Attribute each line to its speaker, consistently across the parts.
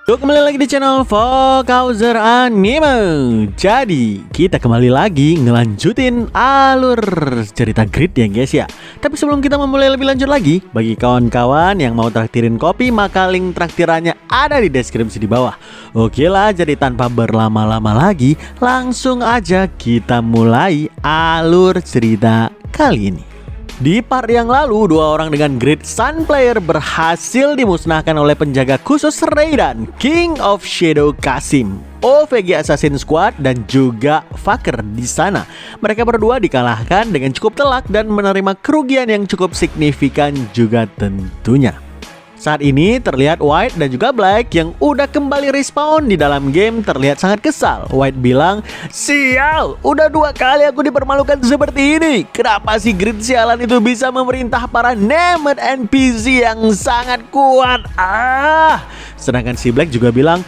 Speaker 1: Yuk, kembali lagi di channel Vokauser Anime. Jadi kita kembali lagi ngelanjutin alur cerita Grid ya guys ya. Tapi sebelum kita memulai lebih lanjut lagi, bagi kawan-kawan yang mau traktirin kopi, maka link traktirannya ada di deskripsi di bawah. Oke lah, jadi tanpa berlama-lama lagi, langsung aja kita mulai alur cerita kali ini. Di part yang lalu, dua orang dengan Grid Sun Player berhasil dimusnahkan oleh penjaga khusus Raiden, King of Shadow Kasim, OVG Assassin Squad, dan juga Faker di sana. Mereka berdua dikalahkan dengan cukup telak dan menerima kerugian yang cukup signifikan juga tentunya. Saat ini terlihat White dan juga Black yang udah kembali respawn di dalam game terlihat sangat kesal. White bilang, "Sial, udah 2 kali aku dipermalukan seperti ini. Kenapa si Grid sialan itu bisa memerintah para named NPC yang sangat kuat?" Sedangkan si Black juga bilang,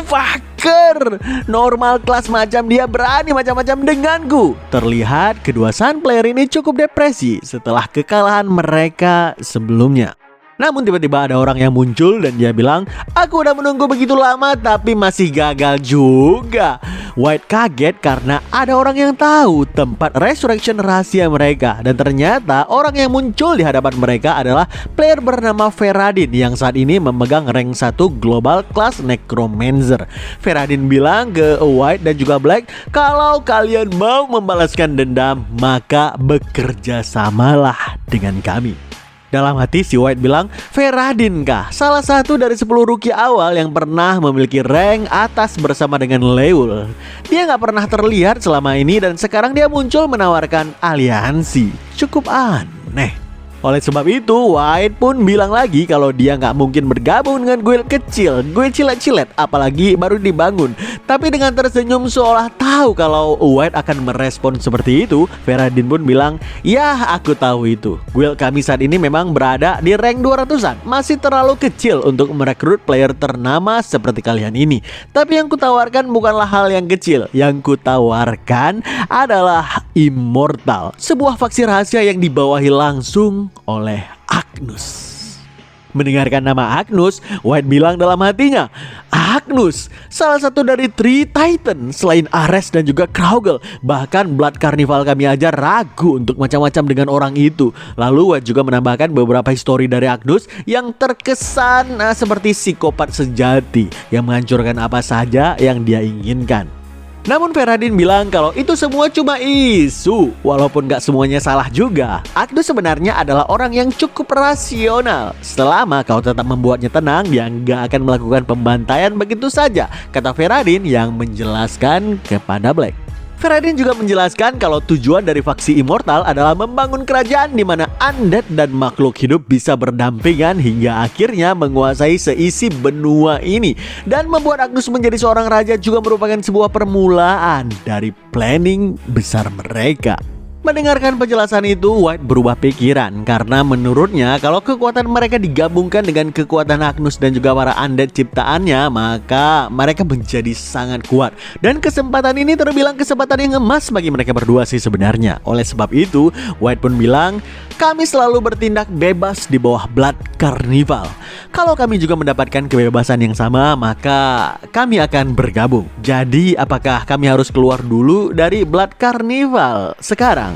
Speaker 1: "Faker, normal kelas macam dia berani macam-macam denganku." Terlihat kedua Sun Player ini cukup depresi setelah kekalahan mereka sebelumnya. Namun tiba-tiba ada orang yang muncul dan dia bilang, "Aku udah menunggu begitu lama tapi masih gagal juga." White kaget karena ada orang yang tahu tempat resurrection rahasia mereka. Dan ternyata orang yang muncul di hadapan mereka adalah player bernama Feradin yang saat ini memegang rank 1 global class necromancer. Feradin bilang ke White dan juga Black, "Kalau kalian mau membalaskan dendam, maka bekerja samalah dengan kami." Dalam hati si White bilang, "Feradin kah? Salah satu dari 10 rookie awal yang pernah memiliki rank atas bersama dengan Leul. Dia nggak pernah terlihat selama ini dan sekarang dia muncul menawarkan aliansi. Cukup aneh." Oleh sebab itu, White pun bilang lagi kalau dia nggak mungkin bergabung dengan guild kecil, guild cilet-cilet, apalagi baru dibangun. Tapi dengan tersenyum seolah tahu kalau White akan merespon seperti itu, Feradin pun bilang, "Ya, aku tahu itu. Guild kami saat ini memang berada di rank 200-an. Masih terlalu kecil untuk merekrut player ternama seperti kalian ini. Tapi yang kutawarkan bukanlah hal yang kecil. Yang kutawarkan adalah Immortal, sebuah faksi rahasia yang dibawahi langsung oleh Agnus." Mendengarkan nama Agnus, White bilang dalam hatinya, "Agnus, salah satu dari 3 Titan selain Ares dan juga Kraugel. Bahkan Blood Carnival kami aja ragu untuk macam-macam dengan orang itu." Lalu White juga menambahkan beberapa histori dari Agnus yang terkesan seperti psikopat sejati yang menghancurkan apa saja yang dia inginkan. Namun Feradin bilang kalau itu semua cuma isu. Walaupun gak semuanya salah juga, Agnus sebenarnya adalah orang yang cukup rasional. Selama kau tetap membuatnya tenang, dia gak akan melakukan pembantaian begitu saja, kata Feradin yang menjelaskan kepada Black. Feradin juga menjelaskan kalau tujuan dari faksi Immortal adalah membangun kerajaan di mana undead dan makhluk hidup bisa berdampingan hingga akhirnya menguasai seisi benua ini. Dan membuat Agnus menjadi seorang raja juga merupakan sebuah permulaan dari planning besar mereka. Mendengarkan penjelasan itu, White berubah pikiran karena menurutnya kalau kekuatan mereka digabungkan dengan kekuatan Agnus dan juga para undead ciptaannya, maka mereka menjadi sangat kuat. Dan kesempatan ini terbilang kesempatan yang emas bagi mereka berdua sih sebenarnya. Oleh sebab itu, White pun bilang, "Kami selalu bertindak bebas di bawah Blood Carnival. Kalau kami juga mendapatkan kebebasan yang sama, maka kami akan bergabung. Jadi apakah kami harus keluar dulu dari Blood Carnival sekarang?"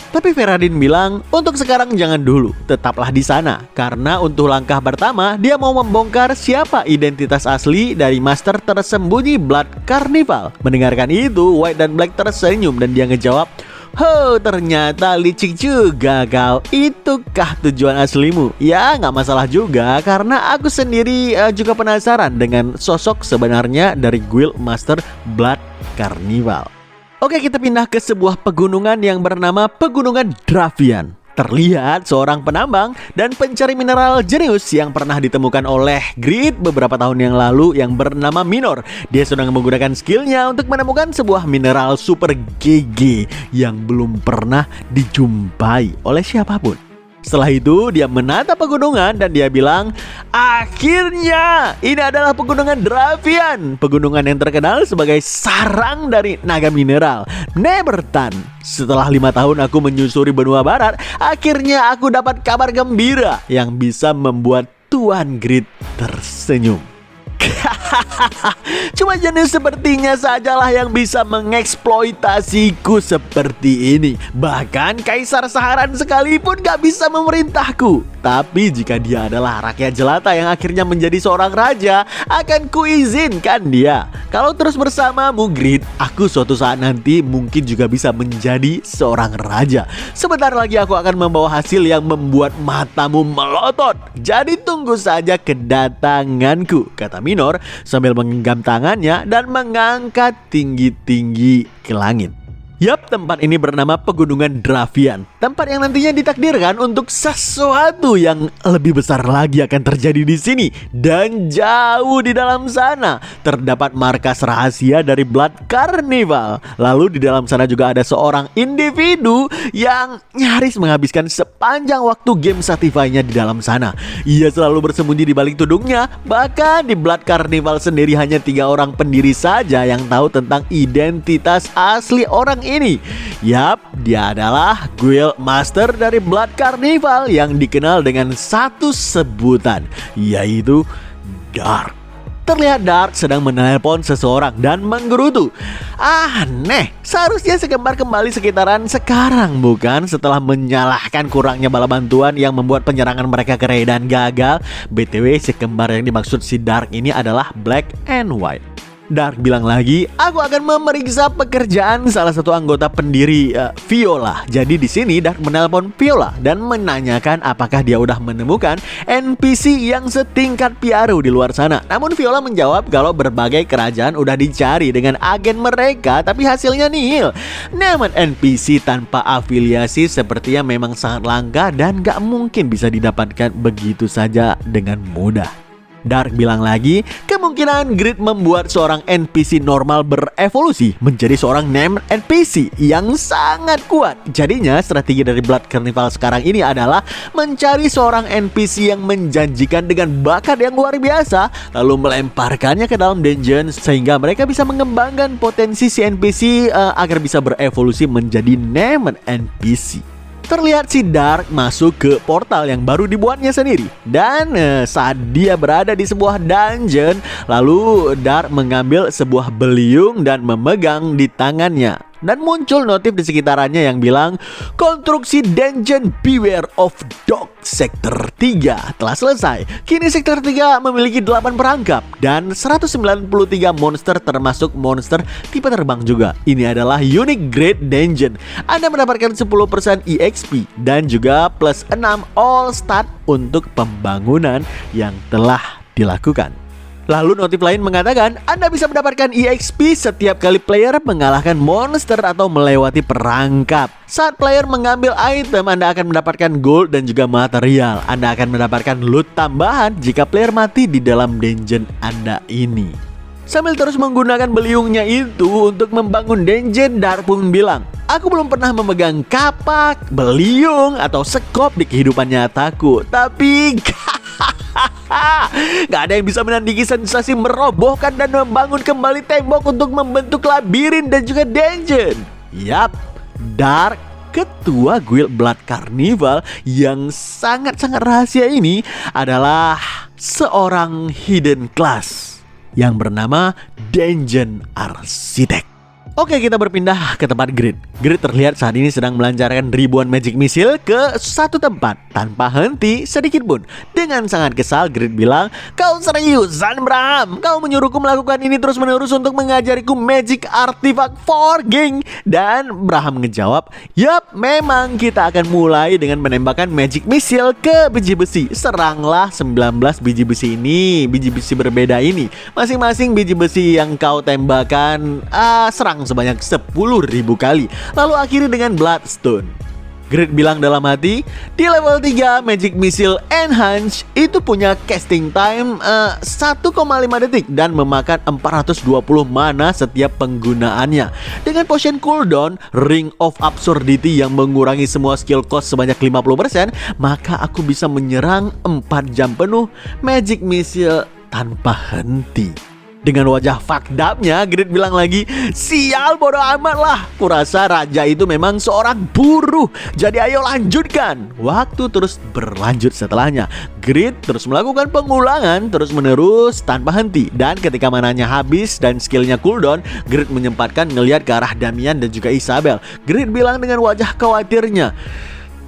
Speaker 1: Tapi Feradin bilang, "Untuk sekarang jangan dulu, tetaplah di sana. Karena untuk langkah pertama, dia mau membongkar siapa identitas asli dari master tersembunyi Blood Carnival." Mendengarkan itu, White dan Black tersenyum dan dia ngejawab, ternyata licik juga kau. Itukah tujuan aslimu?" Ya, nggak masalah juga karena aku sendiri juga penasaran dengan sosok sebenarnya dari Guild Master Blood Carnival. Oke, kita pindah ke sebuah pegunungan yang bernama Pegunungan Dravian. Terlihat seorang penambang dan pencari mineral jenius yang pernah ditemukan oleh Grid beberapa tahun yang lalu yang bernama Minor. Dia sedang menggunakan skillnya untuk menemukan sebuah mineral super GG yang belum pernah dijumpai oleh siapapun. Setelah itu dia menatap pegunungan dan dia bilang, "Akhirnya ini adalah Pegunungan Dravian, pegunungan yang terkenal sebagai sarang dari naga mineral Nebertan. Setelah 5 tahun aku menyusuri benua barat, akhirnya aku dapat kabar gembira yang bisa membuat Tuan Grid tersenyum." Cuma jenis sepertinya sajalah yang bisa mengeksploitasiku seperti ini. Bahkan Kaisar Saharan sekalipun gak bisa memerintahku. Tapi jika dia adalah rakyat jelata yang akhirnya menjadi seorang raja, akan kuizinkan dia. Kalau terus bersamamu, Grid, aku suatu saat nanti mungkin juga bisa menjadi seorang raja. Sebentar lagi aku akan membawa hasil yang membuat matamu melotot. Jadi tunggu saja kedatanganku, kata Minor sambil menggenggam tangannya dan mengangkat tinggi-tinggi ke langit. Yap, tempat ini bernama Pegunungan Dravian. Tempat yang nantinya ditakdirkan untuk sesuatu yang lebih besar lagi akan terjadi di sini. Dan jauh di dalam sana terdapat markas rahasia dari Blood Carnival. Lalu di dalam sana juga ada seorang individu yang nyaris menghabiskan sepanjang waktu game Satisfy-nya di dalam sana. Ia selalu bersembunyi di balik tudungnya. Bahkan di Blood Carnival sendiri hanya 3 orang pendiri saja yang tahu tentang identitas asli orang ini. Yap, dia adalah Guild Master dari Blood Carnival yang dikenal dengan satu sebutan, yaitu Dark. Terlihat Dark sedang menelpon seseorang dan menggerutu. Aneh, seharusnya si kembar kembali sekitaran sekarang, bukan? Setelah menyalahkan kurangnya bala bantuan yang membuat penyerangan mereka ke Raydan gagal. BTW, si kembar yang dimaksud si Dark ini adalah Black and White. Dark bilang lagi, aku akan memeriksa pekerjaan salah satu anggota pendiri Viola. Jadi di sini Dark menelpon Viola dan menanyakan apakah dia udah menemukan NPC yang setingkat Piaru di luar sana. Namun Viola menjawab kalau berbagai kerajaan udah dicari dengan agen mereka, tapi hasilnya nihil. Namun NPC tanpa afiliasi sepertinya memang sangat langka dan gak mungkin bisa didapatkan begitu saja dengan mudah. Dark bilang lagi, kemungkinan Grid membuat seorang NPC normal berevolusi menjadi seorang named NPC yang sangat kuat. Jadinya strategi dari Blood Carnival sekarang ini adalah mencari seorang NPC yang menjanjikan dengan bakat yang luar biasa, lalu melemparkannya ke dalam dungeon sehingga mereka bisa mengembangkan potensi si NPC agar bisa berevolusi menjadi named NPC. Terlihat si Dark masuk ke portal yang baru dibuatnya sendiri. Dan saat dia berada di sebuah dungeon, lalu Dark mengambil sebuah beliung dan memegang di tangannya. Dan muncul notif di sekitarannya yang bilang, konstruksi dungeon Beware of Dog Sektor 3 telah selesai. Kini Sektor 3 memiliki 8 perangkap dan 193 monster termasuk monster tipe terbang juga. Ini adalah Unique Great Dungeon. Anda mendapatkan 10% EXP dan juga plus 6 all stat untuk pembangunan yang telah dilakukan. Lalu notif lain mengatakan Anda bisa mendapatkan EXP setiap kali player mengalahkan monster atau melewati perangkap. Saat player mengambil item, Anda akan mendapatkan gold dan juga material. Anda akan mendapatkan loot tambahan jika player mati di dalam dungeon Anda ini. Sambil terus menggunakan beliungnya itu untuk membangun dungeon, Dark pun bilang, aku belum pernah memegang kapak, beliung, atau sekop di kehidupan nyataku. Tapi gak ada yang bisa menandingi sensasi merobohkan dan membangun kembali tembok untuk membentuk labirin dan juga dungeon. Yap, Dark, ketua Guild Blood Carnival yang sangat-sangat rahasia ini adalah seorang hidden class yang bernama Dungeon Architect. Oke, kita berpindah ke tempat Grid. Grid terlihat saat ini sedang melancarkan ribuan magic missile ke satu tempat tanpa henti sedikit pun. Dengan sangat kesal, Grid bilang, kau seriusan, Bram? Kau menyuruhku melakukan ini terus-menerus untuk mengajariku magic artifact forging? Dan Bram ngejawab, yap, memang kita akan mulai dengan menembakkan magic missile ke biji besi. Seranglah 19 biji besi ini, biji besi berbeda ini. Masing-masing biji besi yang kau tembakan serang sebanyak 10.000 kali. Lalu akhiri dengan Bloodstone. Grid bilang dalam hati, di level 3 Magic Missile Enhance itu punya casting time 1,5 detik dan memakan 420 mana setiap penggunaannya. Dengan potion cooldown Ring of Absurdity yang mengurangi semua skill cost sebanyak 50%, maka aku bisa menyerang 4 jam penuh Magic Missile tanpa henti. Dengan wajah fucked up-nya, Grid bilang lagi, "Sial, bodo amat lah. Kurasa raja itu memang seorang buruh. Jadi ayo lanjutkan." Waktu terus berlanjut setelahnya. Grid terus melakukan pengulangan terus-menerus tanpa henti. Dan ketika mananya habis dan skillnya cooldown, Grid menyempatkan ngelihat ke arah Damian dan juga Isabel. Grid bilang dengan wajah khawatirnya,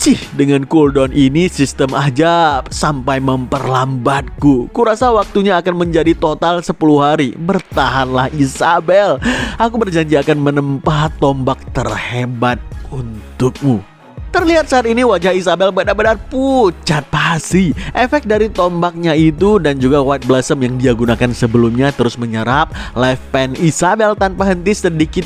Speaker 1: "Cih, dengan cooldown ini sistem aja sampai memperlambatku. Kurasa waktunya akan menjadi total 10 hari. Bertahanlah Isabel. Aku berjanji akan menempa tombak terhebat untukmu." Terlihat saat ini wajah Isabel benar-benar pucat pasi. Efek dari tombaknya itu dan juga White Blossom yang dia gunakan sebelumnya terus menyerap life pen Isabel tanpa henti sedikit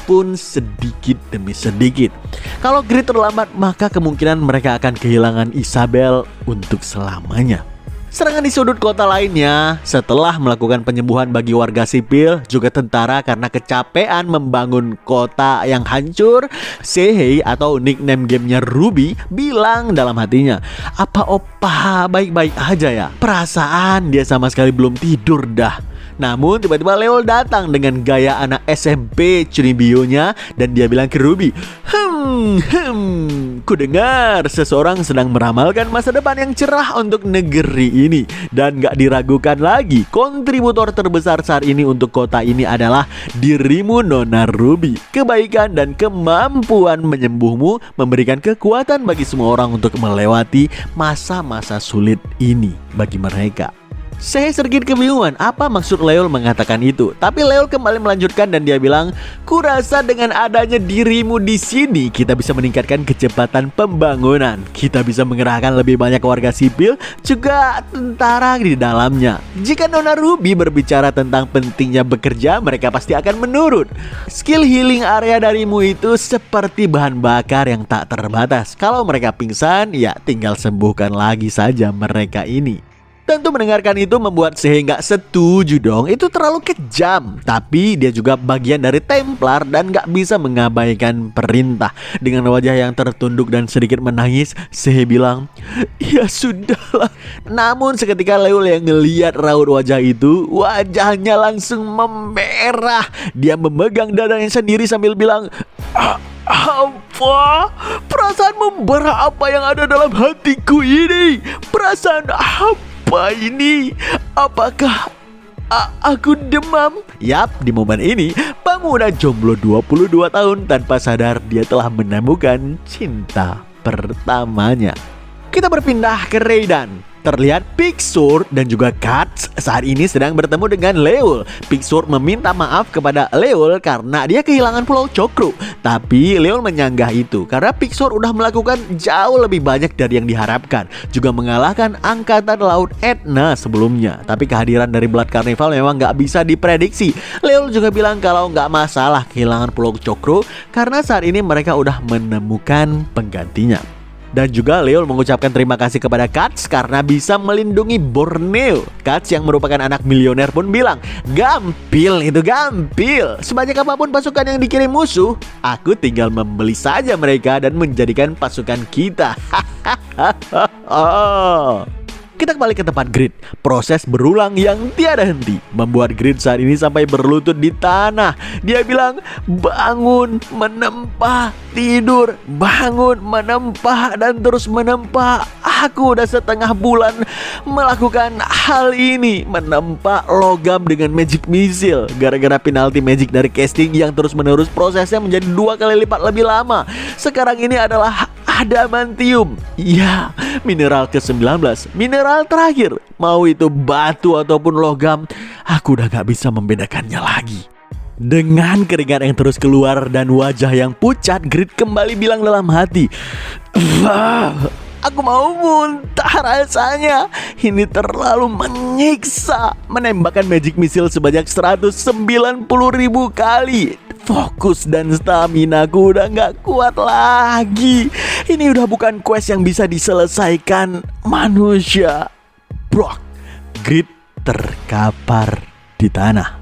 Speaker 1: demi sedikit. Kalau Grid terlambat, maka kemungkinan mereka akan kehilangan Isabel untuk selamanya. Serangan di sudut kota lainnya, setelah melakukan penyembuhan bagi warga sipil, juga tentara karena kecapean membangun kota yang hancur, Sehei atau nickname gamenya Ruby bilang dalam hatinya, "Apa opa baik-baik aja ya? Perasaan dia sama sekali belum tidur dah." Namun tiba-tiba Leol datang dengan gaya anak SMP Chunibyo-nya dan dia bilang ke Ruby, ku dengar seseorang sedang meramalkan masa depan yang cerah untuk negeri ini." Dan gak diragukan lagi, kontributor terbesar saat ini untuk kota ini adalah dirimu, Nona Ruby. Kebaikan dan kemampuan menyembuhmu memberikan kekuatan bagi semua orang untuk melewati masa-masa sulit ini bagi mereka. Saya sedikit kebingungan apa maksud Leol mengatakan itu. Tapi Leol kembali melanjutkan dan dia bilang, "Kurasa dengan adanya dirimu di sini, kita bisa meningkatkan kecepatan pembangunan. Kita bisa mengerahkan lebih banyak warga sipil, juga tentara di dalamnya. Jika Nona Ruby berbicara tentang pentingnya bekerja, mereka pasti akan menurut. Skill healing area darimu itu seperti bahan bakar yang tak terbatas. Kalau mereka pingsan, ya tinggal sembuhkan lagi saja mereka ini." Tentu mendengarkan itu membuat Sehei gak setuju dong. Itu terlalu kejam. Tapi dia juga bagian dari Templar dan gak bisa mengabaikan perintah. Dengan wajah yang tertunduk dan sedikit menangis, Sehei bilang, "Ya sudahlah." Namun seketika Leol yang ngeliat raut wajah itu, wajahnya langsung memerah. Dia memegang dadanya sendiri sambil bilang, "Apa? Perasaan membara apa yang ada dalam hatiku ini? Perasaan apa ini? Apakah aku demam?" Yap, di momen ini pemuda jomblo 22 tahun tanpa sadar dia telah menemukan cinta pertamanya. Kita berpindah ke Raiden. Terlihat Pixur dan juga Katz saat ini sedang bertemu dengan Leol. Pixur meminta maaf kepada Leol karena dia kehilangan Pulau Chokro. Tapi Leol menyanggah itu karena Pixur udah melakukan jauh lebih banyak dari yang diharapkan. Juga mengalahkan Angkatan Laut Etna sebelumnya. Tapi kehadiran dari Blood Carnival memang gak bisa diprediksi. Leol juga bilang kalau gak masalah kehilangan Pulau Chokro karena saat ini mereka udah menemukan penggantinya. Dan juga Leol mengucapkan terima kasih kepada Katz karena bisa melindungi Borneo. Katz yang merupakan anak milioner pun bilang, "Gampil itu, gampil. Sebanyak apapun pasukan yang dikirim musuh, aku tinggal membeli saja mereka dan menjadikan pasukan kita." Kita kembali ke tempat Grid. Proses berulang yang tiada henti membuat Grid saat ini sampai berlutut di tanah. Dia bilang, bangun, menempa, tidur, bangun, menempa, dan terus menempa. Aku udah setengah bulan melakukan hal ini, menempa logam dengan magic missile. Gara-gara penalti magic dari casting yang terus-menerus, prosesnya menjadi 2 kali lipat lebih lama. Sekarang ini adalah adamantium. Ya, mineral ke-19, mineral terakhir. Mau itu batu ataupun logam, aku udah gak bisa membedakannya lagi. Dengan keringat yang terus keluar dan wajah yang pucat, Grid kembali bilang dalam hati, "Aku mau muntah rasanya. Ini terlalu menyiksa." Menembakkan magic missile sebanyak 190.000 kali. Fokus dan stamina ku udah gak kuat lagi. Ini udah bukan quest yang bisa diselesaikan manusia. Brok. Grid terkapar di tanah.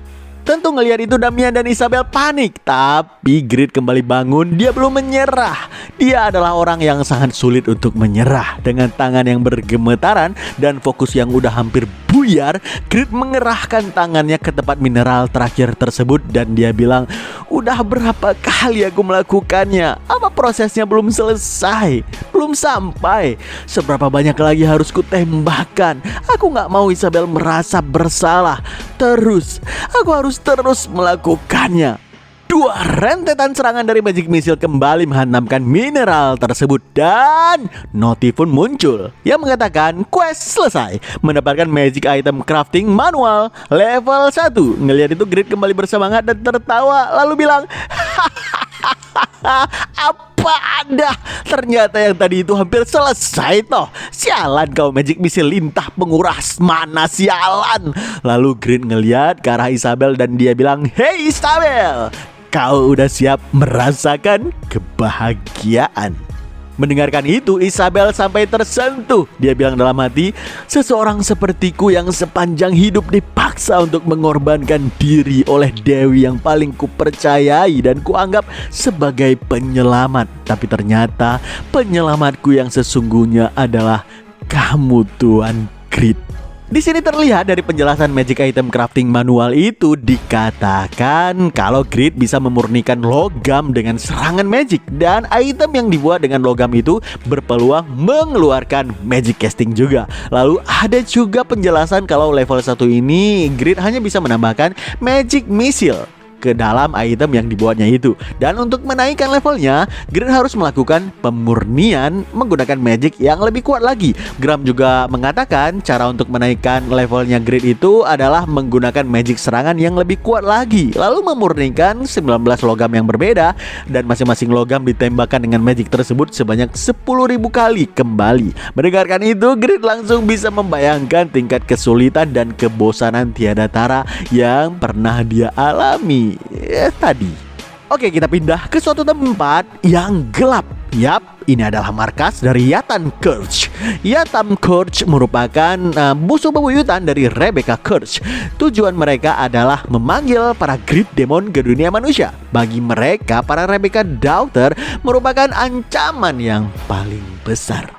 Speaker 1: Tentu ngelihat itu Damian dan Isabel panik. Tapi Grid kembali bangun, dia belum menyerah. Dia adalah orang yang sangat sulit untuk menyerah. Dengan tangan yang bergemetaran dan fokus yang udah hampir buyar, Grid mengerahkan tangannya ke tempat mineral terakhir tersebut. Dan dia bilang, udah berapa kali aku melakukannya? Apa prosesnya belum selesai? Belum sampai. Seberapa banyak lagi harus kutembakkan? Aku gak mau Isabel merasa bersalah. Aku harus terus melakukannya. Dua rentetan serangan dari Magic Missile kembali menghantamkan mineral tersebut. Dan notif pun muncul yang mengatakan quest selesai, mendapatkan magic item crafting manual level 1. Ngelihat itu Grid kembali bersemangat dan tertawa lalu bilang, apa ada? Ternyata yang tadi itu hampir selesai toh. Sialan kau Magic Missile lintah penguras mana, sialan. Lalu Grid ngeliat ke arah Isabel dan dia bilang, hey Isabel, kau udah siap merasakan kebahagiaan? Mendengarkan itu Isabel sampai tersentuh. Dia bilang dalam hati, seseorang sepertiku yang sepanjang hidup dipaksa untuk mengorbankan diri oleh Dewi yang paling kupercayai dan kuanggap sebagai penyelamat. Tapi ternyata penyelamatku yang sesungguhnya adalah kamu, Tuan Grid. Di sini terlihat dari penjelasan magic item crafting manual itu dikatakan kalau Grid bisa memurnikan logam dengan serangan magic, dan item yang dibuat dengan logam itu berpeluang mengeluarkan magic casting juga. Lalu ada juga penjelasan kalau level 1 ini Grid hanya bisa menambahkan magic missile ke dalam item yang dibuatnya itu. Dan untuk menaikkan levelnya, Grid harus melakukan pemurnian menggunakan magic yang lebih kuat lagi. Gram juga mengatakan cara untuk menaikkan levelnya Grid itu adalah menggunakan magic serangan yang lebih kuat lagi, lalu memurnikan 19 logam yang berbeda, dan masing-masing logam ditembakkan dengan magic tersebut sebanyak 10.000 kali kembali. Mendengarkan itu Grid langsung bisa membayangkan tingkat kesulitan dan kebosanan tiada tara yang pernah dia alami tadi. Oke, kita pindah ke suatu tempat yang gelap. Yap, ini adalah markas dari Yatan Kurch. Yatan Kurch merupakan musuh bebuyutan dari Rebecca Kurch. Tujuan mereka adalah memanggil para Grid Demon ke dunia manusia. Bagi mereka, para Rebecca Daughter merupakan ancaman yang paling besar.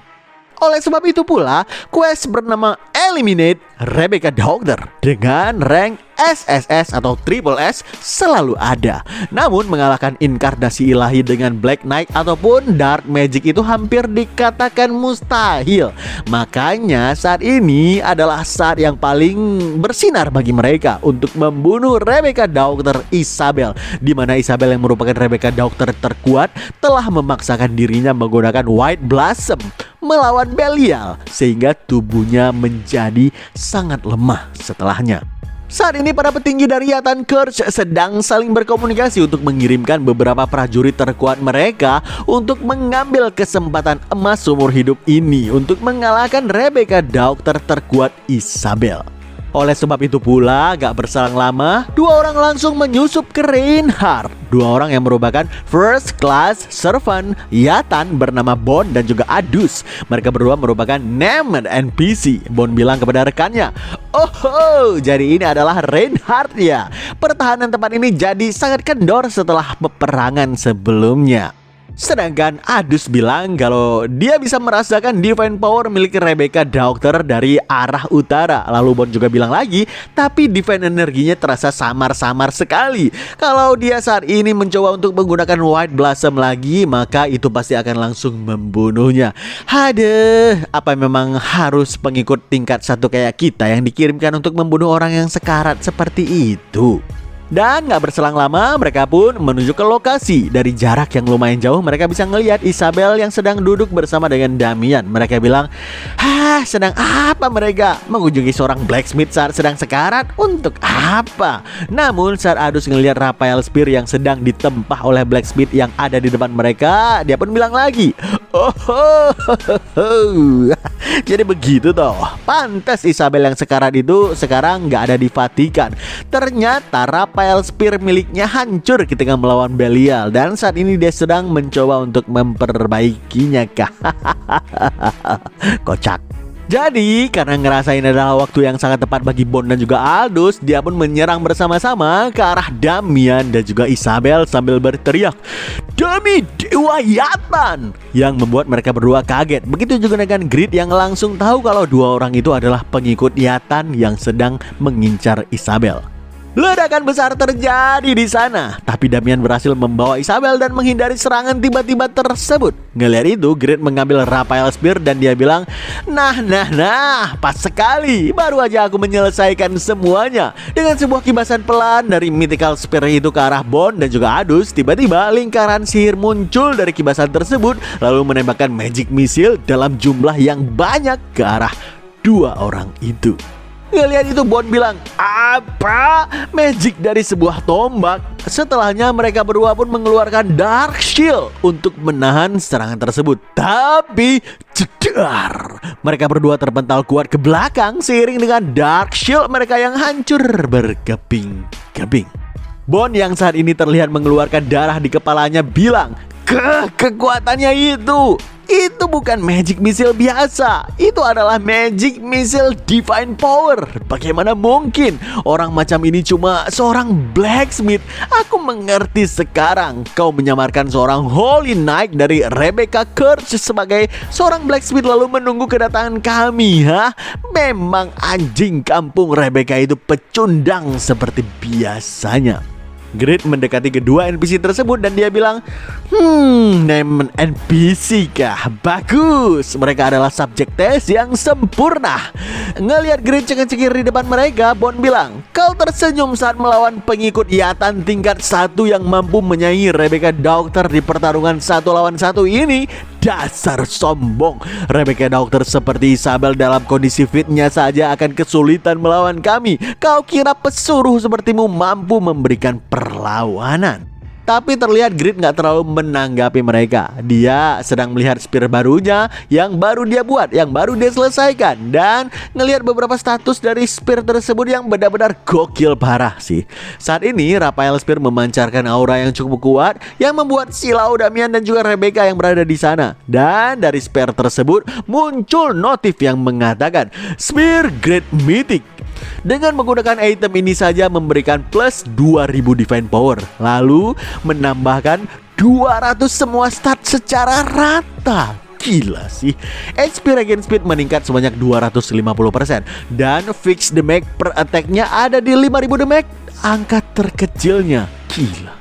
Speaker 1: Oleh sebab itu pula, quest bernama Eliminate Rebecca Daughter dengan rank SSS atau Triple S selalu ada. Namun mengalahkan inkarnasi ilahi dengan Black Knight ataupun Dark Magic itu hampir dikatakan mustahil. Makanya saat ini adalah saat yang paling bersinar bagi mereka untuk membunuh Rebecca Daughter Isabel, di mana Isabel yang merupakan Rebecca Daughter terkuat telah memaksakan dirinya menggunakan White Blossom melawan Belial sehingga tubuhnya menjadi sangat lemah setelahnya. Saat ini para petinggi dari Yatan Kurch sedang saling berkomunikasi untuk mengirimkan beberapa prajurit terkuat mereka untuk mengambil kesempatan emas seumur hidup ini untuk mengalahkan Rebecca Daughter terkuat Isabel. Oleh sebab itu pula, gak berselang lama, dua orang langsung menyusup ke Reinhardt. Dua orang yang merupakan first class servant Yatan bernama Bond dan juga Adus. Mereka berdua merupakan named NPC. Bond bilang kepada rekannya, "Oh, jadi ini adalah Reinhardt ya. Pertahanan tempat ini jadi sangat kendor setelah peperangan sebelumnya." Sedangkan Adus bilang kalau dia bisa merasakan divine power milik Rebecca Daughter dari arah utara. Lalu Bond juga bilang lagi, tapi divine energinya terasa samar-samar sekali. Kalau dia saat ini mencoba untuk menggunakan White Blossom lagi, maka itu pasti akan langsung membunuhnya. Hadeh, apa memang harus pengikut tingkat 1 kayak kita yang dikirimkan untuk membunuh orang yang sekarat seperti itu? Dan gak berselang lama mereka pun menuju ke lokasi. Dari jarak yang lumayan jauh mereka bisa ngelihat Isabel yang sedang duduk bersama dengan Damian. Mereka bilang, sedang apa mereka? Mengunjungi seorang blacksmith saat sedang sekarat? Untuk apa? Namun saat Adus ngelihat Raphael Spear yang sedang ditempah oleh blacksmith yang ada di depan mereka, dia pun bilang lagi, jadi begitu toh. Pantas Isabel yang sekarat itu sekarang gak ada di Vatikan. Ternyata Raphael Spear miliknya hancur ketika melawan Belial, dan saat ini dia sedang mencoba untuk memperbaikinya. Kocak. Jadi karena ngerasain adalah waktu yang sangat tepat bagi Bond dan juga Aldous, dia pun menyerang bersama-sama ke arah Damian dan juga Isabel sambil berteriak, "Demi Dewa Yatan!" yang membuat mereka berdua kaget. Begitu juga dengan Grid yang langsung tahu kalau dua orang itu adalah pengikut Yatan yang sedang mengincar Isabel. Ledakan besar terjadi di sana, tapi Damian berhasil membawa Isabel dan menghindari serangan tiba-tiba tersebut. Ngelihat itu, Grid mengambil Raphael Spear dan dia bilang, Nah, pas sekali. Baru aja aku menyelesaikan semuanya." Dengan sebuah kibasan pelan dari Mythical Spear itu ke arah Bond dan juga Aldous, tiba-tiba lingkaran sihir muncul dari kibasan tersebut, lalu menembakkan magic missile dalam jumlah yang banyak ke arah dua orang itu. Ngelihat itu Bond bilang, "Apa? Magic dari sebuah tombak?" Setelahnya mereka berdua pun mengeluarkan Dark Shield untuk menahan serangan tersebut. Tapi jedar, mereka berdua terpental kuat ke belakang seiring dengan Dark Shield mereka yang hancur berkeping-keping. Bond yang saat ini terlihat mengeluarkan darah di kepalanya bilang, Kekuatannya itu bukan magic missile biasa. Itu adalah magic missile divine power. Bagaimana mungkin orang macam ini cuma seorang blacksmith? Aku mengerti sekarang. Kau menyamarkan seorang holy knight dari Rebecca Curse sebagai seorang blacksmith lalu menunggu kedatangan kami, ha? Memang anjing kampung Rebecca itu pecundang seperti biasanya. Grid mendekati kedua NPC tersebut dan dia bilang, name NPC kah? Bagus, mereka adalah subjek tes yang sempurna. Ngelihat Grid cengir-cengir di depan mereka, Bond bilang, "Kau tersenyum saat melawan pengikut Yatan tingkat 1 yang mampu menyaingi Rebecca Doctor di pertarungan 1 lawan 1 ini? Dasar sombong. Rebecca Doctor seperti Isabel dalam kondisi fitnya saja akan kesulitan melawan kami. Kau kira pesuruh sepertimu mampu memberikan perlawanan?" Tapi terlihat Grid gak terlalu menanggapi mereka. Dia sedang melihat spear barunya yang baru dia buat, yang baru dia selesaikan. Dan ngelihat beberapa status dari spear tersebut yang benar-benar gokil parah sih. Saat ini Raphael Spear memancarkan aura yang cukup kuat yang membuat silau Damian dan juga Rebecca yang berada di sana. Dan dari spear tersebut muncul notif yang mengatakan Spear Great Mythic. Dengan menggunakan item ini saja memberikan plus 2000 divine power, lalu menambahkan 200 semua stat secara rata. Gila sih. HP regen speed meningkat sebanyak 250% dan fix damage per attack-nya ada di 5000 damage, angka terkecilnya. Gila.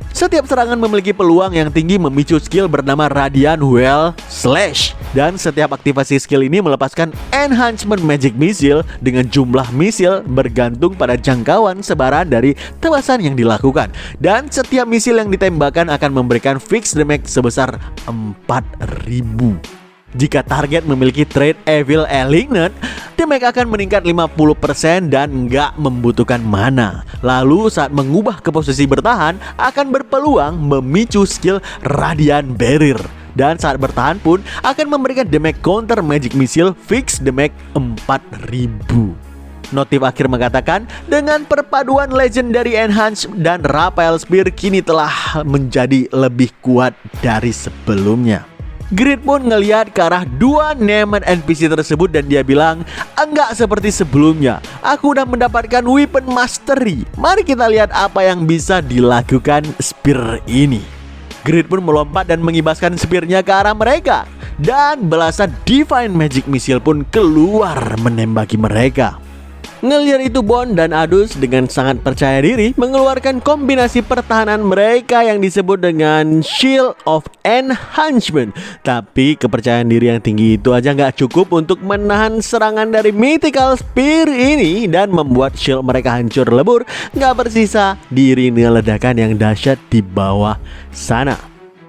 Speaker 1: Setiap serangan memiliki peluang yang tinggi memicu skill bernama Radiant Well Slash. Dan setiap aktivasi skill ini melepaskan enhancement magic missile dengan jumlah missile bergantung pada jangkauan sebaran dari tebasan yang dilakukan. Dan setiap missile yang ditembakkan akan memberikan fixed damage sebesar 4000. Jika target memiliki trait Evil Aligned, damage akan meningkat 50% dan nggak membutuhkan mana. Lalu saat mengubah ke posisi bertahan akan berpeluang memicu skill Radiant Barrier. Dan saat bertahan pun akan memberikan damage counter magic missile fix damage 4000. Notif akhir mengatakan, dengan perpaduan Legendary Enhance dan Raphael Spear kini telah menjadi lebih kuat dari sebelumnya. Grid pun ngelihat ke arah dua named NPC tersebut dan dia bilang, enggak seperti sebelumnya. Aku udah mendapatkan weapon mastery. Mari kita lihat apa yang bisa dilakukan spear ini. Grid pun melompat dan mengibaskan spearnya ke arah mereka. Dan belasan divine magic missile pun keluar menembaki mereka. Ngelihat itu Bond dan Aldous dengan sangat percaya diri mengeluarkan kombinasi pertahanan mereka yang disebut dengan Shield of Enhancement. Tapi kepercayaan diri yang tinggi itu aja nggak cukup untuk menahan serangan dari Mythical Spear ini dan membuat shield mereka hancur lebur, nggak bersisa diiringi ledakan yang dahsyat di bawah sana.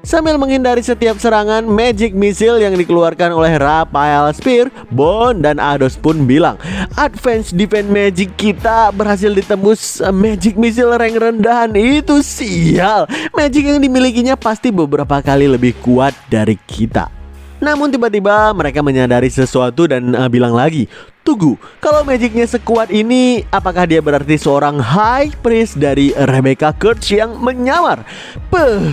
Speaker 1: Sambil menghindari setiap serangan magic missile yang dikeluarkan oleh Raphael Spear, Bond dan Aldous pun bilang, advance defense magic kita berhasil ditembus magic missile rank rendahan itu. Sial, magic yang dimilikinya pasti beberapa kali lebih kuat dari kita. Namun tiba-tiba mereka menyadari sesuatu dan bilang lagi, Tunggu, kalau magicnya sekuat ini, apakah dia berarti seorang high priest dari Rebecca Kurtz yang menyamar?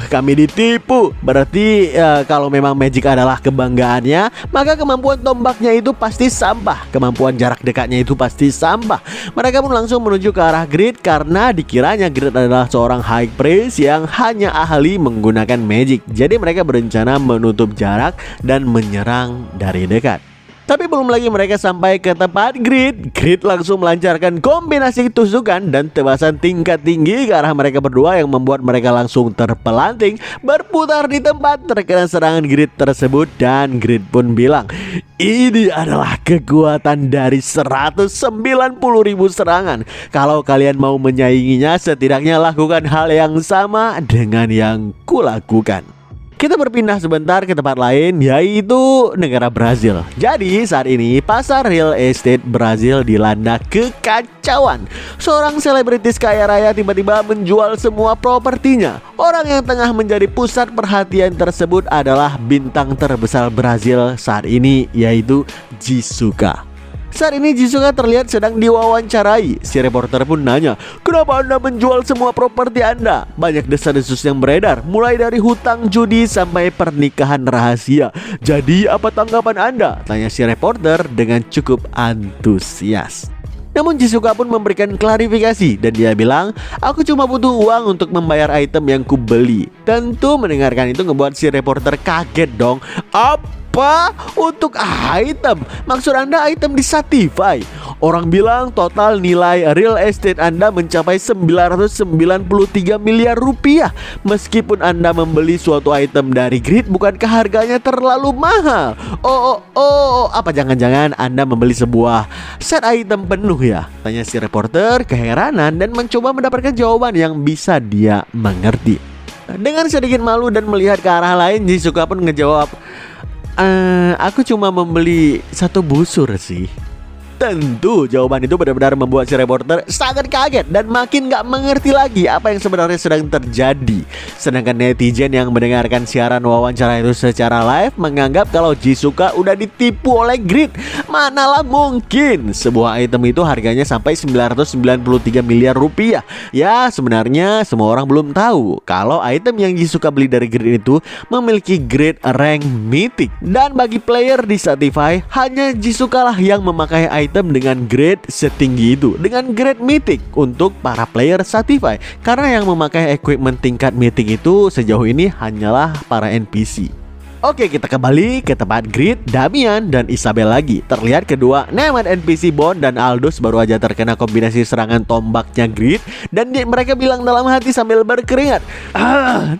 Speaker 1: Kami ditipu. Berarti kalau memang magic adalah kebanggaannya, maka kemampuan tombaknya itu pasti sampah. Kemampuan jarak dekatnya itu pasti sampah. Mereka pun langsung menuju ke arah Grid karena dikiranya Grid adalah seorang high priest yang hanya ahli menggunakan magic. Jadi mereka berencana menutup jarak dan menyerang dari dekat. Tapi belum lagi mereka sampai ke tempat Grid langsung melancarkan kombinasi tusukan dan tebasan tingkat tinggi ke arah mereka berdua yang membuat mereka langsung terpelanting berputar di tempat terkena serangan Grid tersebut. Dan Grid pun bilang, ini adalah kekuatan dari 190.000 serangan. Kalau kalian mau menyainginya, setidaknya lakukan hal yang sama dengan yang kulakukan. Kita berpindah sebentar ke tempat lain, yaitu negara Brazil. Jadi saat ini pasar real estate Brazil dilanda kekacauan. Seorang selebritis kaya raya tiba-tiba menjual semua propertinya. Orang yang tengah menjadi pusat perhatian tersebut adalah bintang terbesar Brazil saat ini, yaitu Jisuka. Saat ini Jisuka terlihat sedang diwawancarai. Si reporter pun nanya, kenapa Anda menjual semua properti Anda? Banyak desas-desus yang beredar, mulai dari hutang judi sampai pernikahan rahasia. Jadi apa tanggapan Anda? Tanya si reporter dengan cukup antusias. Namun Jisuka pun memberikan klarifikasi dan dia bilang, aku cuma butuh uang untuk membayar item yang kubeli. Tentu mendengarkan itu ngebuat si reporter kaget dong. Apa? Untuk item? Maksud Anda item di Satify? Orang bilang total nilai real estate Anda mencapai 993 miliar rupiah. Meskipun Anda membeli suatu item dari Grid, bukankah harganya terlalu mahal? Apa jangan-jangan Anda membeli sebuah set item penuh ya? Tanya si reporter keheranan dan mencoba mendapatkan jawaban yang bisa dia mengerti. Dengan sedikit malu dan melihat ke arah lain, Jisuka pun ngejawab, aku cuma membeli satu busur sih. Tentu jawaban itu benar-benar membuat si reporter sangat kaget dan makin gak mengerti lagi apa yang sebenarnya sedang terjadi. Sedangkan netizen yang mendengarkan siaran wawancara itu secara live menganggap kalau Jisuka udah ditipu oleh Grid. Manalah mungkin sebuah item itu harganya sampai 993 miliar rupiah. Ya sebenarnya semua orang belum tahu kalau item yang Jisuka beli dari Grid itu memiliki grade rank mythic. Dan bagi player di Satify, hanya Jisuka lah yang memakai item dengan grade setinggi itu, dengan grade mythic untuk para player Satify. Karena yang memakai equipment tingkat mythic itu sejauh ini hanyalah para NPC. Oke, kita kembali ke tempat Grid, Damian, dan Isabel lagi. Terlihat kedua Nemat NPC Bond dan Aldous baru aja terkena kombinasi serangan tombaknya Grid. Dan mereka bilang dalam hati sambil berkeringat,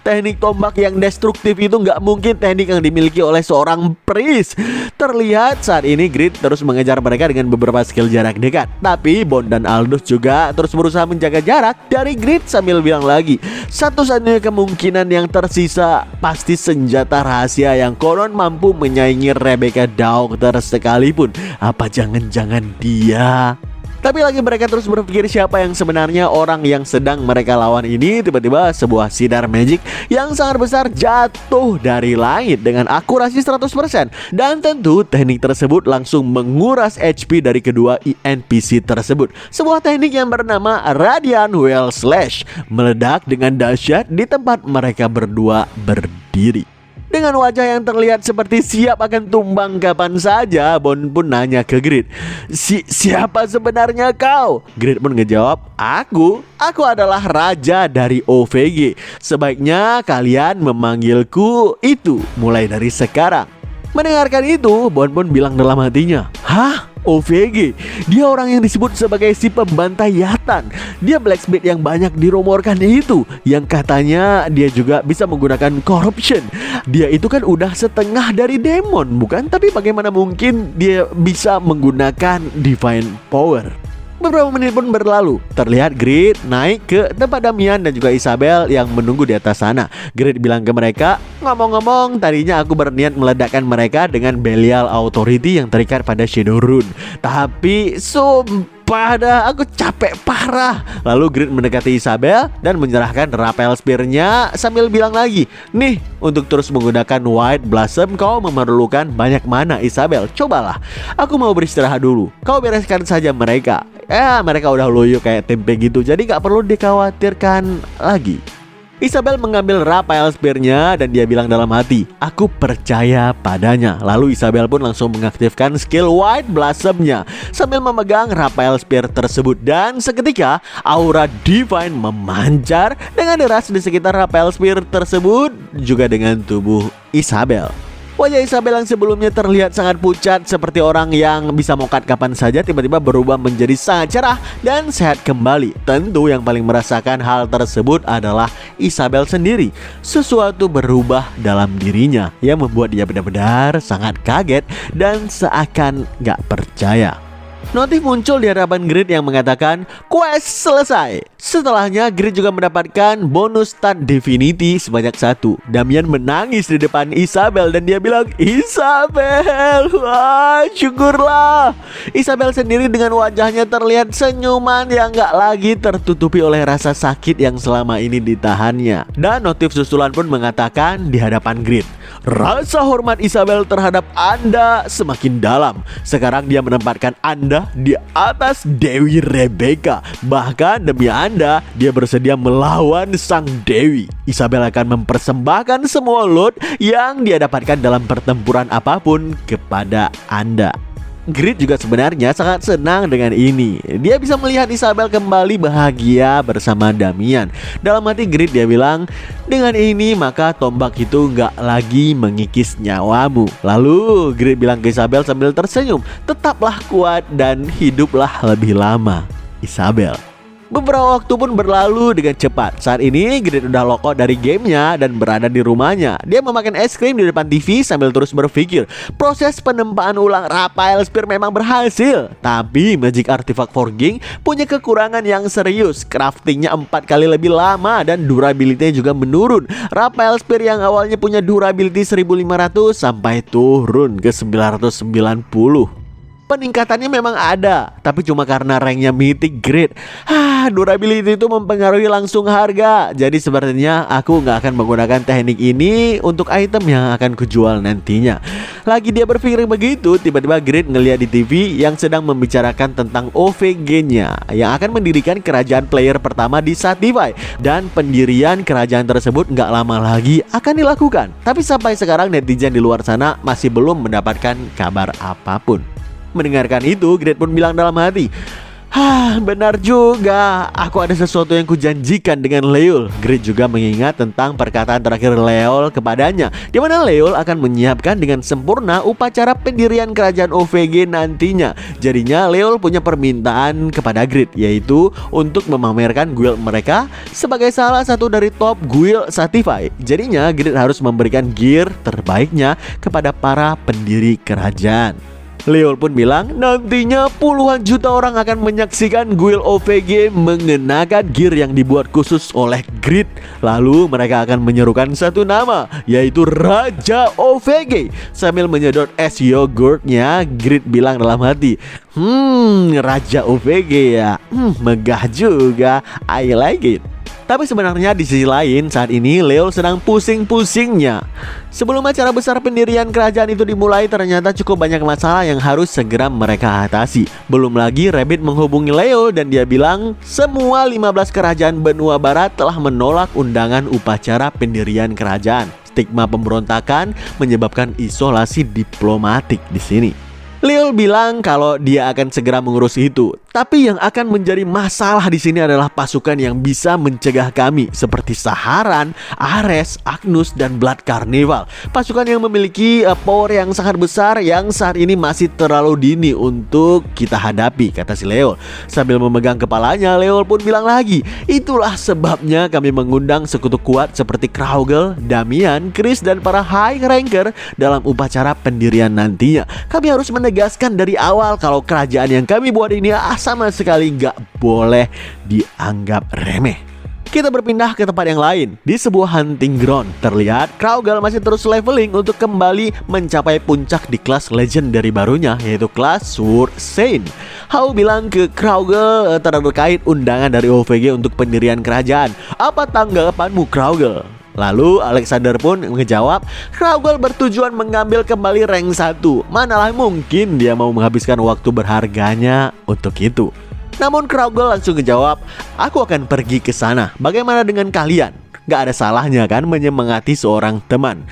Speaker 1: teknik tombak yang destruktif itu nggak mungkin teknik yang dimiliki oleh seorang priest. Terlihat saat ini Grid terus mengejar mereka dengan beberapa skill jarak dekat. Tapi Bond dan Aldous juga terus berusaha menjaga jarak dari Grid sambil bilang lagi, satu-satunya kemungkinan yang tersisa pasti senjata rahasia yang konon mampu menyaingi Rebecca Doctor sekalipun. Apa jangan-jangan dia? Tapi lagi mereka terus berpikir siapa yang sebenarnya orang yang sedang mereka lawan ini. Tiba-tiba sebuah sinar magic yang sangat besar jatuh dari langit dengan akurasi 100%. Dan tentu teknik tersebut langsung menguras HP dari kedua NPC tersebut. Sebuah teknik yang bernama Radiant Well Slash meledak dengan dahsyat di tempat mereka berdua berdiri. Dengan wajah yang terlihat seperti siap akan tumbang kapan saja, Bond pun nanya ke Grid, siapa sebenarnya kau? Grid pun ngejawab, aku adalah raja dari OVG. Sebaiknya kalian memanggilku itu mulai dari sekarang. Mendengarkan itu, Bond pun bilang dalam hatinya, hah? OVG? Dia orang yang disebut sebagai si pembantai Yatan. Dia blacksmith yang banyak dirumorkan itu, yang katanya dia juga bisa menggunakan corruption. Dia itu kan udah setengah dari demon, bukan? Tapi bagaimana mungkin dia bisa menggunakan divine power? Beberapa menit pun berlalu. Terlihat Grid naik ke tempat Damian dan juga Isabel yang menunggu di atas sana. Grid bilang ke mereka, Ngomong-ngomong, tadinya aku berniat meledakkan mereka dengan Belial Authority yang terikat pada Shadow Rune. Tapi sumpah dah, aku capek parah. Lalu Grid mendekati Isabel dan menyerahkan Rappel Spear-nya sambil bilang lagi, nih, untuk terus menggunakan White Blossom kau memerlukan banyak mana Isabel. Cobalah, aku mau beristirahat dulu. Kau bereskan saja mereka. Mereka udah loyo kayak tempe gitu, jadi gak perlu dikhawatirkan lagi. Isabel mengambil Rappel Spear-nya dan dia bilang dalam hati, aku percaya padanya. Lalu Isabel pun langsung mengaktifkan skill White Blossom-nya sambil memegang Rappel Spear tersebut. Dan seketika aura Divine memancar dengan deras di sekitar Rappel Spear tersebut, juga dengan tubuh Isabel. Wajah Isabel yang sebelumnya terlihat sangat pucat seperti orang yang bisa mokat kapan saja tiba-tiba berubah menjadi sangat cerah dan sehat kembali. Tentu yang paling merasakan hal tersebut adalah Isabel sendiri. Sesuatu berubah dalam dirinya yang membuat dia benar-benar sangat kaget dan seakan gak percaya. Notif muncul di hadapan Grid yang mengatakan quest selesai. Setelahnya Grid juga mendapatkan bonus stat Divinity sebanyak 1. Damian menangis di depan Isabel dan dia bilang, Isabel, wah syukurlah. Isabel sendiri dengan wajahnya terlihat senyuman yang gak lagi tertutupi oleh rasa sakit yang selama ini ditahannya. Dan notif susulan pun mengatakan di hadapan Grid, rasa hormat Isabel terhadap Anda semakin dalam. Sekarang dia menempatkan Anda di atas Dewi Rebecca. Bahkan demi Anda, dia bersedia melawan sang Dewi. Isabel akan mempersembahkan semua loot yang dia dapatkan dalam pertempuran apapun kepada Anda. Grid juga sebenarnya sangat senang dengan ini. Dia bisa melihat Isabel kembali bahagia bersama Damian. Dalam hati Grid dia bilang, dengan ini maka tombak itu nggak lagi mengikis nyawamu. Lalu Grid bilang ke Isabel sambil tersenyum, tetaplah kuat dan hiduplah lebih lama, Isabel. Beberapa waktu pun berlalu dengan cepat. Saat ini Grid udah lockout dari gamenya dan berada di rumahnya. Dia memakan es krim di depan TV sambil terus berpikir, proses penempaan ulang Rappel Spear memang berhasil. Tapi Magic Artifact Forging punya kekurangan yang serius. Craftingnya 4 kali lebih lama dan durability-nya juga menurun. Rappel Spear yang awalnya punya durability 1500 sampai turun ke 990. Peningkatannya memang ada, tapi cuma karena ranknya Mythic Grade. Durability itu mempengaruhi langsung harga. Jadi sepertinya aku nggak akan menggunakan teknik ini untuk item yang akan kujual nantinya. Lagi dia berpikir begitu, tiba-tiba Grid ngeliat di TV yang sedang membicarakan tentang OVG-nya yang akan mendirikan kerajaan player pertama di Sativai. Dan pendirian kerajaan tersebut nggak lama lagi akan dilakukan. Tapi sampai sekarang netizen di luar sana masih belum mendapatkan kabar apapun. Mendengarkan itu, Grid pun bilang dalam hati, benar juga, aku ada sesuatu yang kujanjikan dengan Leol. Grid juga mengingat tentang perkataan terakhir Leol kepadanya, di mana Leol akan menyiapkan dengan sempurna upacara pendirian kerajaan OVG nantinya. Jadinya Leol punya permintaan kepada Grid, yaitu untuk memamerkan guild mereka sebagai salah satu dari top guild Sativai. Jadinya Grid harus memberikan gear terbaiknya kepada para pendiri kerajaan. Leol pun bilang nantinya puluhan juta orang akan menyaksikan guild OVG mengenakan gear yang dibuat khusus oleh Grid. Lalu mereka akan menyerukan satu nama, yaitu Raja OVG. Sambil menyedot es yogurtnya, Grid bilang dalam hati, Raja OVG ya, megah juga, I like it. Tapi sebenarnya di sisi lain saat ini Leol sedang pusing-pusingnya. Sebelum acara besar pendirian kerajaan itu dimulai, ternyata cukup banyak masalah yang harus segera mereka atasi. Belum lagi Rabbit menghubungi Leo dan dia bilang semua 15 kerajaan benua barat telah menolak undangan upacara pendirian kerajaan. Stigma pemberontakan menyebabkan isolasi diplomatik di sini. Leol bilang kalau dia akan segera mengurus itu. Tapi yang akan menjadi masalah di sini adalah pasukan yang bisa mencegah kami, seperti Saharan, Ares, Agnus, dan Blood Carnival. Pasukan yang memiliki power yang sangat besar yang saat ini masih terlalu dini untuk kita hadapi, kata si Leol. Sambil memegang kepalanya, Leol pun bilang lagi, itulah sebabnya kami mengundang sekutu kuat seperti Kraugel, Damian, Chris, dan para high ranker dalam upacara pendirian nantinya. Kami harus menegaskan dari awal kalau kerajaan yang kami buat ini sama sekali gak boleh dianggap remeh. Kita berpindah ke tempat yang lain. Di sebuah hunting ground, terlihat Kraugle masih terus leveling untuk kembali mencapai puncak di kelas legendary barunya, yaitu kelas Sword Saint. Hao bilang ke Kraugle terkait undangan dari OVG untuk pendirian kerajaan. Apa tanggapanmu, Kraugle? Lalu Alexander pun menjawab, Kraugle bertujuan mengambil kembali rank 1. Manalah mungkin dia mau menghabiskan waktu berharganya untuk itu. Namun Kraugle langsung menjawab, aku akan pergi ke sana. Bagaimana dengan kalian? Gak ada salahnya kan menyemangati seorang teman.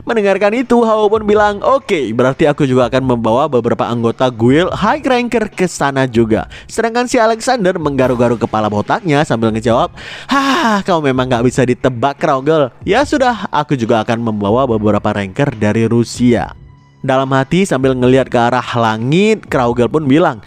Speaker 1: Mendengarkan itu, Hao pun bilang, oke, berarti aku juga akan membawa beberapa anggota guild high ranker ke sana juga. Sedangkan si Alexander menggaruk-garuk kepala botaknya sambil ngejawab, kau memang gak bisa ditebak, Kraugle. Ya sudah, aku juga akan membawa beberapa ranker dari Rusia. Dalam hati sambil ngelihat ke arah langit, Kraugle pun bilang,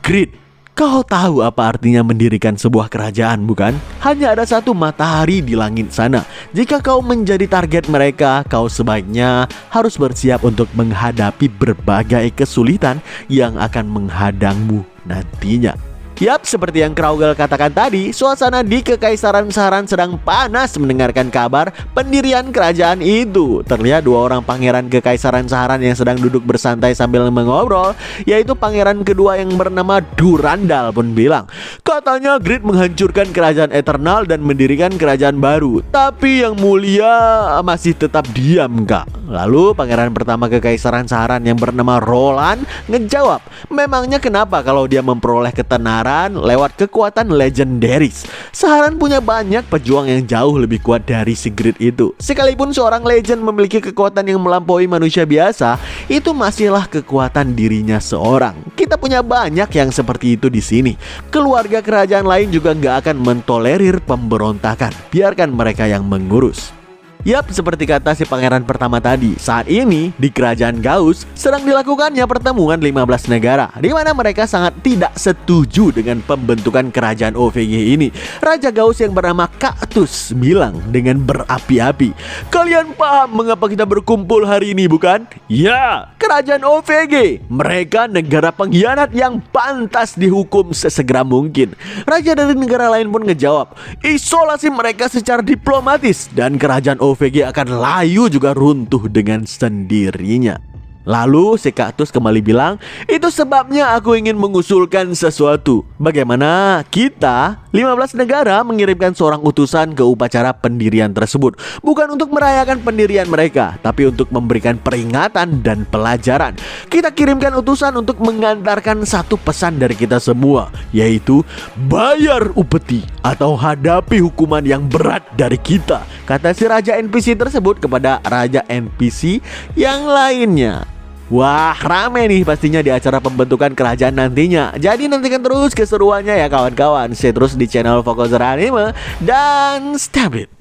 Speaker 1: Grid, kau tahu apa artinya mendirikan sebuah kerajaan, bukan? Hanya ada satu matahari di langit sana. Jika kau menjadi target mereka, kau sebaiknya harus bersiap untuk menghadapi berbagai kesulitan yang akan menghadangmu nantinya. Yap, seperti yang Kraugle katakan tadi, suasana di Kekaisaran Saran sedang panas mendengarkan kabar pendirian kerajaan itu. Terlihat dua orang pangeran Kekaisaran Saran yang sedang duduk bersantai sambil mengobrol, yaitu pangeran kedua yang bernama Durandal pun bilang, katanya Grid menghancurkan kerajaan Eternal dan mendirikan kerajaan baru, tapi yang mulia masih tetap diam, Kak. Lalu pangeran pertama Kekaisaran Saran yang bernama Roland ngejawab, memangnya kenapa kalau dia memperoleh ketenaran lewat kekuatan legendaris? Saran punya banyak pejuang yang jauh lebih kuat dari si Grid itu. Sekalipun seorang legend memiliki kekuatan yang melampaui manusia biasa, itu masihlah kekuatan dirinya seorang. Kita punya banyak yang seperti itu di sini. Keluarga kerajaan lain juga nggak akan mentolerir pemberontakan. Biarkan mereka yang mengurus. Yap, seperti kata si pangeran pertama tadi, saat ini di kerajaan Gauss sedang dilakukannya pertemuan 15 negara, di mana mereka sangat tidak setuju dengan pembentukan kerajaan OVG ini. Raja Gauss yang bernama Kaktus bilang dengan berapi-api, kalian paham mengapa kita berkumpul hari ini, bukan? Ya, kerajaan OVG, mereka negara pengkhianat yang pantas dihukum sesegera mungkin. Raja dari negara lain pun ngejawab, isolasi mereka secara diplomatis dan kerajaan OVG akan layu juga runtuh dengan sendirinya. Lalu si Kaktus kembali bilang, itu sebabnya aku ingin mengusulkan sesuatu. Bagaimana kita 15 negara mengirimkan seorang utusan ke upacara pendirian tersebut, bukan untuk merayakan pendirian mereka, tapi untuk memberikan peringatan dan pelajaran. Kita kirimkan utusan untuk mengantarkan satu pesan dari kita semua, yaitu bayar upeti atau hadapi hukuman yang berat dari kita, kata si Raja NPC tersebut kepada Raja NPC yang lainnya. Wah, rame nih pastinya di acara pembentukan kerajaan nantinya. Jadi nantikan terus keseruannya ya kawan-kawan. Stay terus di channel Fokuser Anime dan stay update.